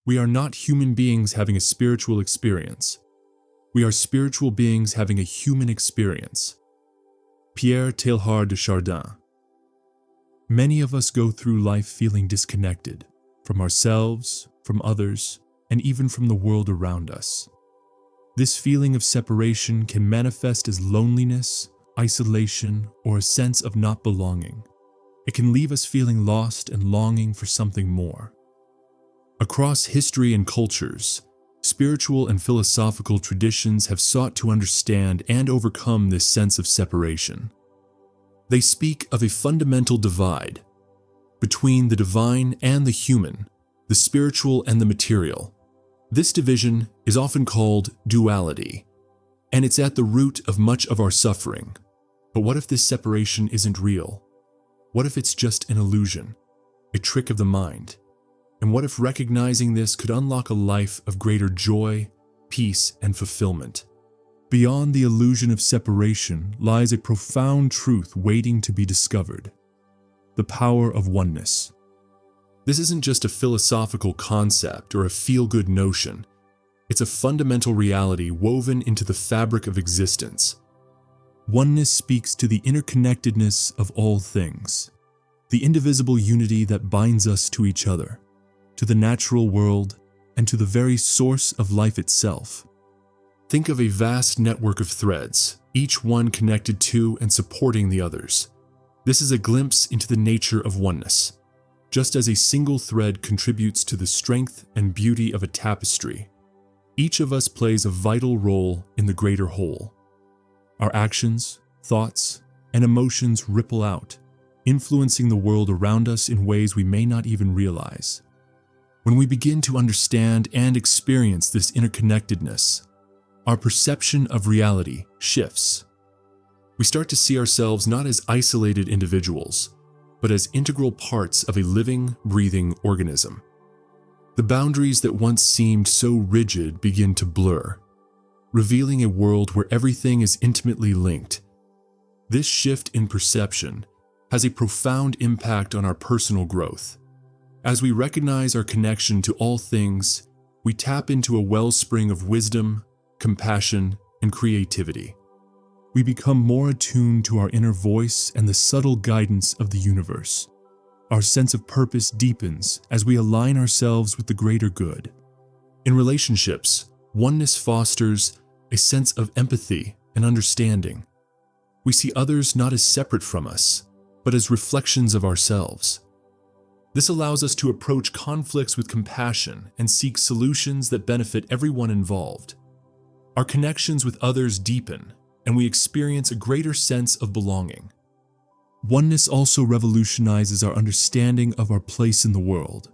We are not human beings having a spiritual experience. We are spiritual beings having a human experience. Pierre Teilhard de Chardin. Many of us go through life feeling disconnected from ourselves, from others, and even from the world around us. This feeling of separation can manifest as loneliness, isolation, or a sense of not belonging. It can leave us feeling lost and longing for something more. Across history and cultures, spiritual and philosophical traditions have sought to understand and overcome this sense of separation. They speak of a fundamental divide between the divine and the human, the spiritual and the material. This division is often called duality, and it's at the root of much of our suffering. But what if this separation isn't real? What if it's just an illusion, a trick of the mind? And what if recognizing this could unlock a life of greater joy, peace, and fulfillment? Beyond the illusion of separation lies a profound truth waiting to be discovered: the power of oneness. This isn't just a philosophical concept or a feel-good notion. It's a fundamental reality woven into the fabric of existence. Oneness speaks to the interconnectedness of all things, the indivisible unity that binds us to each other, to the natural world, and to the very source of life itself. Think of a vast network of threads, each one connected to and supporting the others. This is a glimpse into the nature of oneness. Just as a single thread contributes to the strength and beauty of a tapestry, each of us plays a vital role in the greater whole. Our actions, thoughts, and emotions ripple out, influencing the world around us in ways we may not even realize. When we begin to understand and experience this interconnectedness, our perception of reality shifts. We start to see ourselves not as isolated individuals, but as integral parts of a living, breathing organism. The boundaries that once seemed so rigid begin to blur, revealing a world where everything is intimately linked. This shift in perception has a profound impact on our personal growth. As we recognize our connection to all things, we tap into a wellspring of wisdom, compassion, and creativity. We become more attuned to our inner voice and the subtle guidance of the universe. Our sense of purpose deepens as we align ourselves with the greater good. In relationships, oneness fosters a sense of empathy and understanding. We see others not as separate from us, but as reflections of ourselves. This allows us to approach conflicts with compassion and seek solutions that benefit everyone involved. Our connections with others deepen, and we experience a greater sense of belonging. Oneness also revolutionizes our understanding of our place in the world.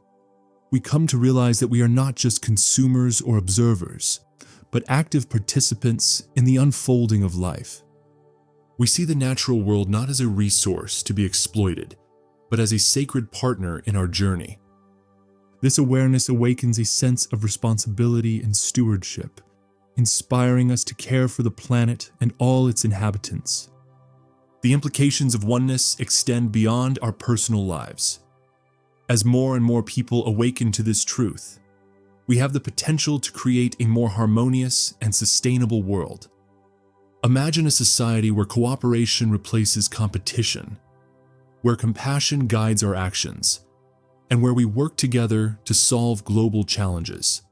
We come to realize that we are not just consumers or observers, but active participants in the unfolding of life. We see the natural world not as a resource to be exploited, but as a sacred partner in our journey. This awareness awakens a sense of responsibility and stewardship, inspiring us to care for the planet and all its inhabitants. The implications of oneness extend beyond our personal lives. As more and more people awaken to this truth, we have the potential to create a more harmonious and sustainable world. Imagine a society where cooperation replaces competition, where compassion guides our actions, and where we work together to solve global challenges.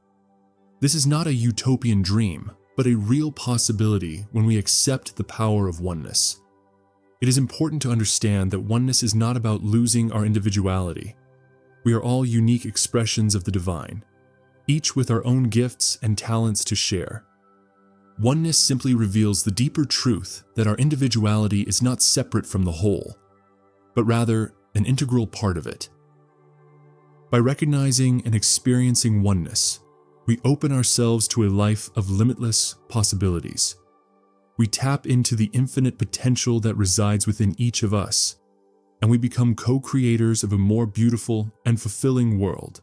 This is not a utopian dream, but a real possibility when we accept the power of oneness. It is important to understand that oneness is not about losing our individuality. We are all unique expressions of the divine, each with our own gifts and talents to share. Oneness simply reveals the deeper truth that our individuality is not separate from the whole, but rather an integral part of it. By recognizing and experiencing oneness, we open ourselves to a life of limitless possibilities. We tap into the infinite potential that resides within each of us, and we become co-creators of a more beautiful and fulfilling world.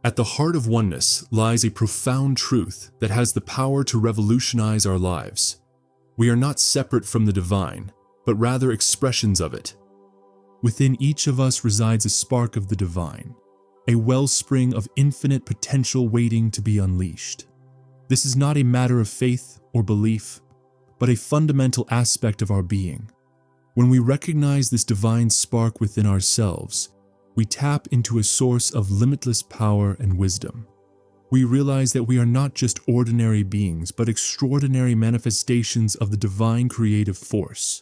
At the heart of oneness lies a profound truth that has the power to revolutionize our lives. We are not separate from the divine, but rather expressions of it. Within each of us resides a spark of the divine, a wellspring of infinite potential waiting to be unleashed. This is not a matter of faith or belief, but a fundamental aspect of our being. When we recognize this divine spark within ourselves, we tap into a source of limitless power and wisdom. We realize that we are not just ordinary beings, but extraordinary manifestations of the divine creative force.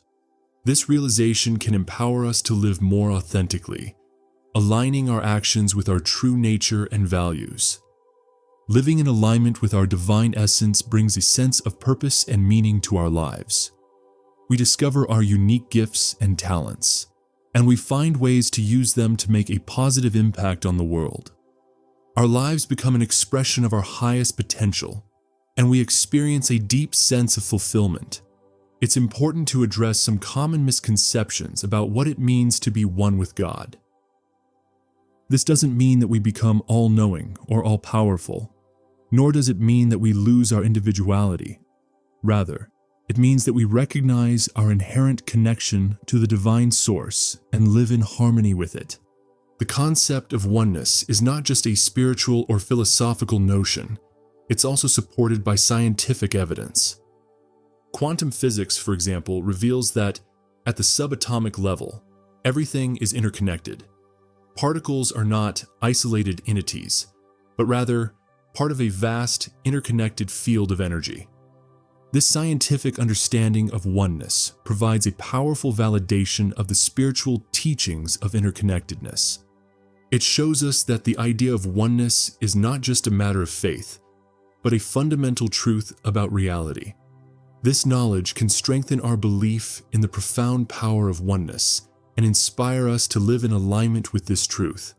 This realization can empower us to live more authentically, aligning our actions with our true nature and values. Living in alignment with our divine essence brings a sense of purpose and meaning to our lives. We discover our unique gifts and talents, and we find ways to use them to make a positive impact on the world. Our lives become an expression of our highest potential, and we experience a deep sense of fulfillment. It's important to address some common misconceptions about what it means to be one with God. This doesn't mean that we become all-knowing or all-powerful, nor does it mean that we lose our individuality. Rather, it means that we recognize our inherent connection to the divine source and live in harmony with it. The concept of oneness is not just a spiritual or philosophical notion, it's also supported by scientific evidence. Quantum physics, for example, reveals that at the subatomic level, everything is interconnected. Particles are not isolated entities, but rather part of a vast, interconnected field of energy. This scientific understanding of oneness provides a powerful validation of the spiritual teachings of interconnectedness. It shows us that the idea of oneness is not just a matter of faith, but a fundamental truth about reality. This knowledge can strengthen our belief in the profound power of oneness and inspire us to live in alignment with this truth.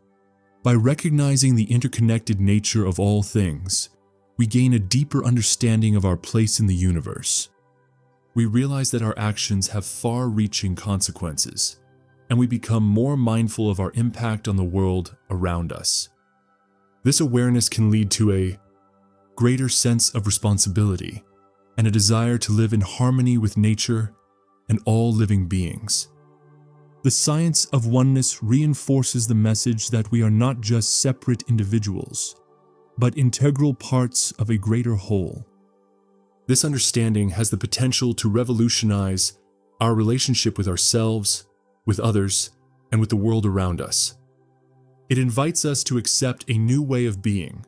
By recognizing the interconnected nature of all things, we gain a deeper understanding of our place in the universe. We realize that our actions have far-reaching consequences, and we become more mindful of our impact on the world around us. This awareness can lead to a greater sense of responsibility and a desire to live in harmony with nature and all living beings. The science of oneness reinforces the message that we are not just separate individuals, but integral parts of a greater whole. This understanding has the potential to revolutionize our relationship with ourselves, with others, and with the world around us. It invites us to accept a new way of being,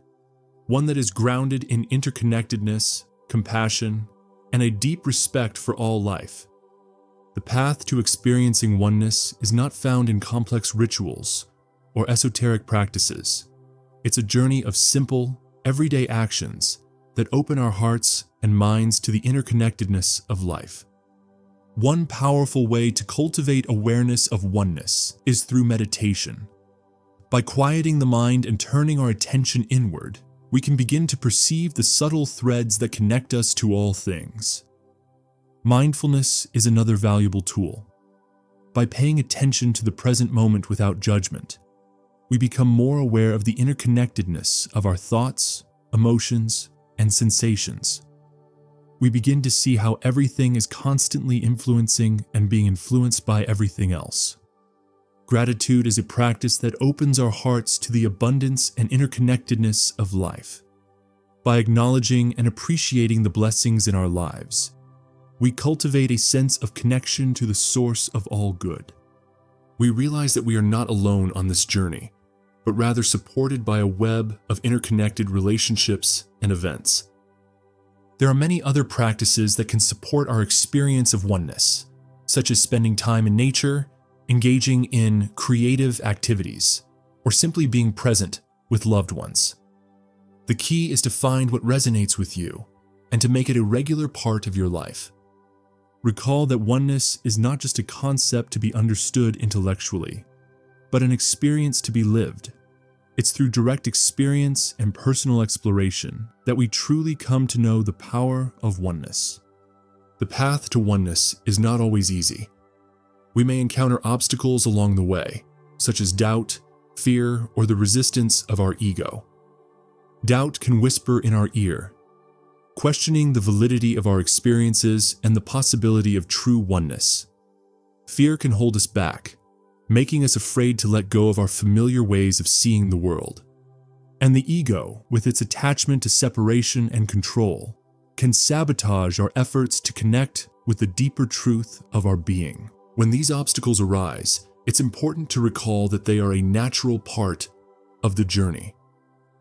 one that is grounded in interconnectedness, compassion, and a deep respect for all life. The path to experiencing oneness is not found in complex rituals or esoteric practices. It's a journey of simple, everyday actions that open our hearts and minds to the interconnectedness of life. One powerful way to cultivate awareness of oneness is through meditation. By quieting the mind and turning our attention inward, we can begin to perceive the subtle threads that connect us to all things. Mindfulness is another valuable tool. By paying attention to the present moment without judgment, we become more aware of the interconnectedness of our thoughts, emotions, and sensations. We begin to see how everything is constantly influencing and being influenced by everything else. Gratitude is a practice that opens our hearts to the abundance and interconnectedness of life. By acknowledging and appreciating the blessings in our lives, we cultivate a sense of connection to the source of all good. We realize that we are not alone on this journey, but rather supported by a web of interconnected relationships and events. There are many other practices that can support our experience of oneness, such as spending time in nature, engaging in creative activities, or simply being present with loved ones. The key is to find what resonates with you and to make it a regular part of your life. Recall that oneness is not just a concept to be understood intellectually, but an experience to be lived. It's through direct experience and personal exploration that we truly come to know the power of oneness. The path to oneness is not always easy. We may encounter obstacles along the way, such as doubt, fear, or the resistance of our ego. Doubt can whisper in our ear, questioning the validity of our experiences and the possibility of true oneness. Fear can hold us back, making us afraid to let go of our familiar ways of seeing the world. And the ego, with its attachment to separation and control, can sabotage our efforts to connect with the deeper truth of our being. When these obstacles arise, it's important to recall that they are a natural part of the journey.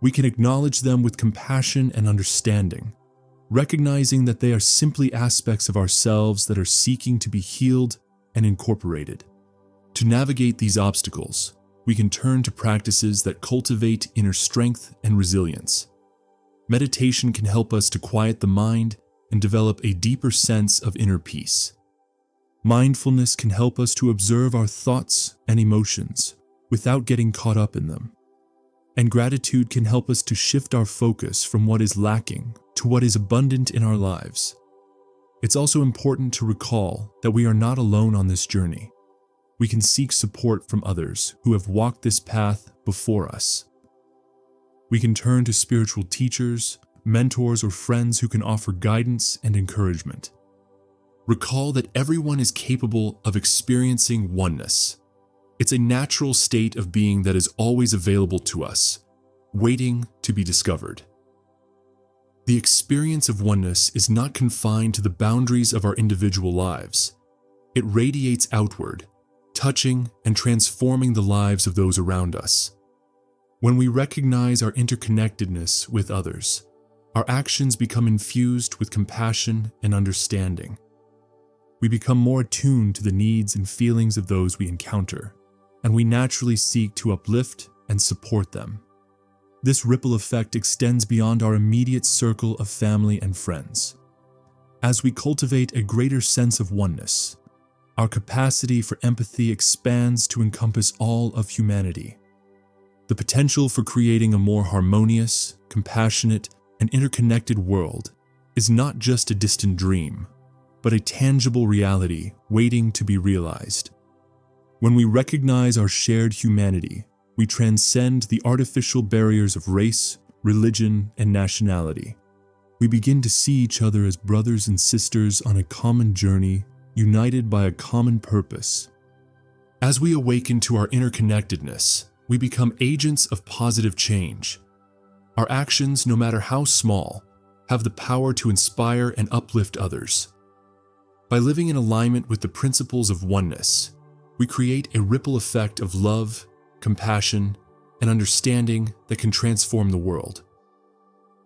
We can acknowledge them with compassion and understanding, recognizing that they are simply aspects of ourselves that are seeking to be healed and incorporated. To navigate these obstacles, we can turn to practices that cultivate inner strength and resilience. Meditation can help us to quiet the mind and develop a deeper sense of inner peace. Mindfulness can help us to observe our thoughts and emotions without getting caught up in them. And gratitude can help us to shift our focus from what is lacking to what is abundant in our lives. It's also important to recall that we are not alone on this journey. We can seek support from others who have walked this path before us. We can turn to spiritual teachers, mentors, or friends who can offer guidance and encouragement. Recall that everyone is capable of experiencing oneness. It's a natural state of being that is always available to us, waiting to be discovered. The experience of oneness is not confined to the boundaries of our individual lives. It radiates outward, touching and transforming the lives of those around us. When we recognize our interconnectedness with others, our actions become infused with compassion and understanding. We become more attuned to the needs and feelings of those we encounter, and we naturally seek to uplift and support them. This ripple effect extends beyond our immediate circle of family and friends. As we cultivate a greater sense of oneness, our capacity for empathy expands to encompass all of humanity. The potential for creating a more harmonious, compassionate, and interconnected world is not just a distant dream, but a tangible reality waiting to be realized. When we recognize our shared humanity, we transcend the artificial barriers of race, religion, and nationality. We begin to see each other as brothers and sisters on a common journey, united by a common purpose. As we awaken to our interconnectedness, we become agents of positive change. Our actions, no matter how small, have the power to inspire and uplift others. By living in alignment with the principles of oneness, we create a ripple effect of love, compassion, and understanding that can transform the world.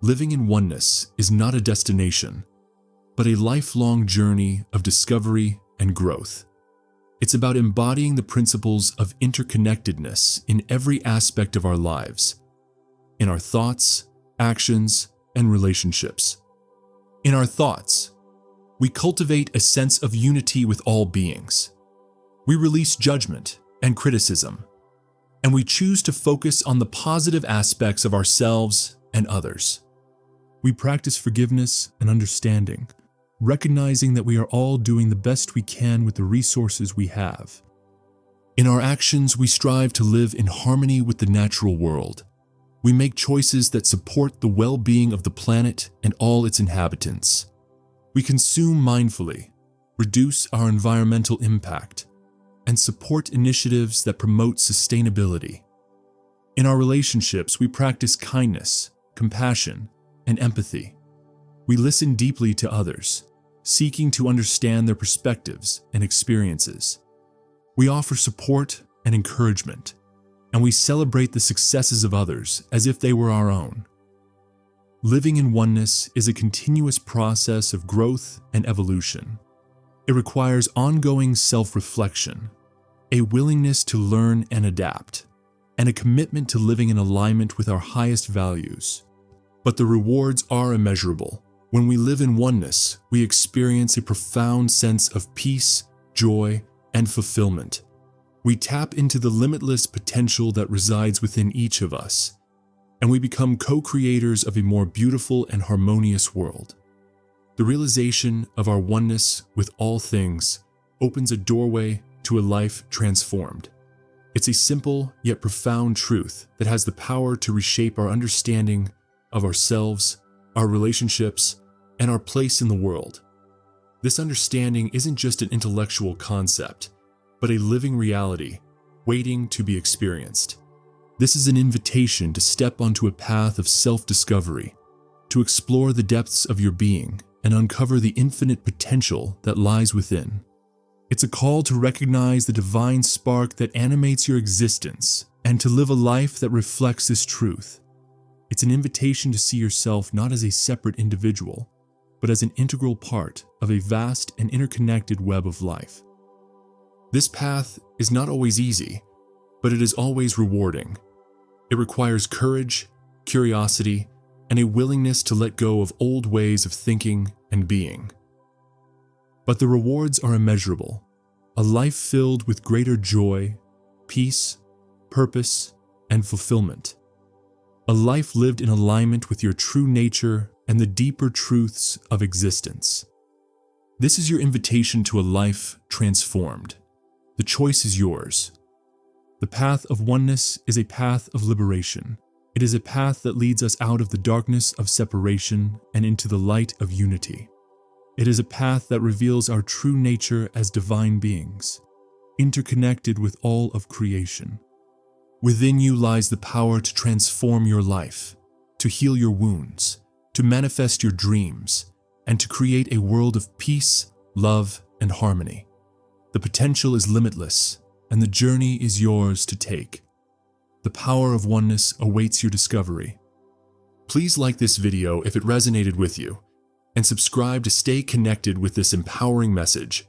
Living in oneness is not a destination, but a lifelong journey of discovery and growth. It's about embodying the principles of interconnectedness in every aspect of our lives, in our thoughts, actions, and relationships. In our thoughts, we cultivate a sense of unity with all beings. We release judgment and criticism, and we choose to focus on the positive aspects of ourselves and others. We practice forgiveness and understanding, recognizing that we are all doing the best we can with the resources we have. In our actions, we strive to live in harmony with the natural world. We make choices that support the well-being of the planet and all its inhabitants. We consume mindfully, reduce our environmental impact, and support initiatives that promote sustainability. In our relationships, we practice kindness, compassion, and empathy. We listen deeply to others, seeking to understand their perspectives and experiences. We offer support and encouragement, and we celebrate the successes of others as if they were our own. Living in oneness is a continuous process of growth and evolution. It requires ongoing self-reflection, a willingness to learn and adapt, and a commitment to living in alignment with our highest values. But the rewards are immeasurable. When we live in oneness, we experience a profound sense of peace, joy, and fulfillment. We tap into the limitless potential that resides within each of us, and we become co-creators of a more beautiful and harmonious world. The realization of our oneness with all things opens a doorway to a life transformed. It's a simple yet profound truth that has the power to reshape our understanding of ourselves, our relationships, and our place in the world. This understanding isn't just an intellectual concept, but a living reality, waiting to be experienced. This is an invitation to step onto a path of self-discovery, to explore the depths of your being and uncover the infinite potential that lies within. It's a call to recognize the divine spark that animates your existence and to live a life that reflects this truth. It's an invitation to see yourself not as a separate individual, but as an integral part of a vast and interconnected web of life. This path is not always easy, but it is always rewarding. It requires courage, curiosity, and a willingness to let go of old ways of thinking and being. But the rewards are immeasurable. A life filled with greater joy, peace, purpose, and fulfillment. A life lived in alignment with your true nature and the deeper truths of existence. This is your invitation to a life transformed. The choice is yours. The path of oneness is a path of liberation. It is a path that leads us out of the darkness of separation and into the light of unity. It is a path that reveals our true nature as divine beings, interconnected with all of creation. Within you lies the power to transform your life, to heal your wounds, to manifest your dreams, and to create a world of peace, love, and harmony. The potential is limitless, and the journey is yours to take. The power of oneness awaits your discovery. Please like this video if it resonated with you, and subscribe to stay connected with this empowering message.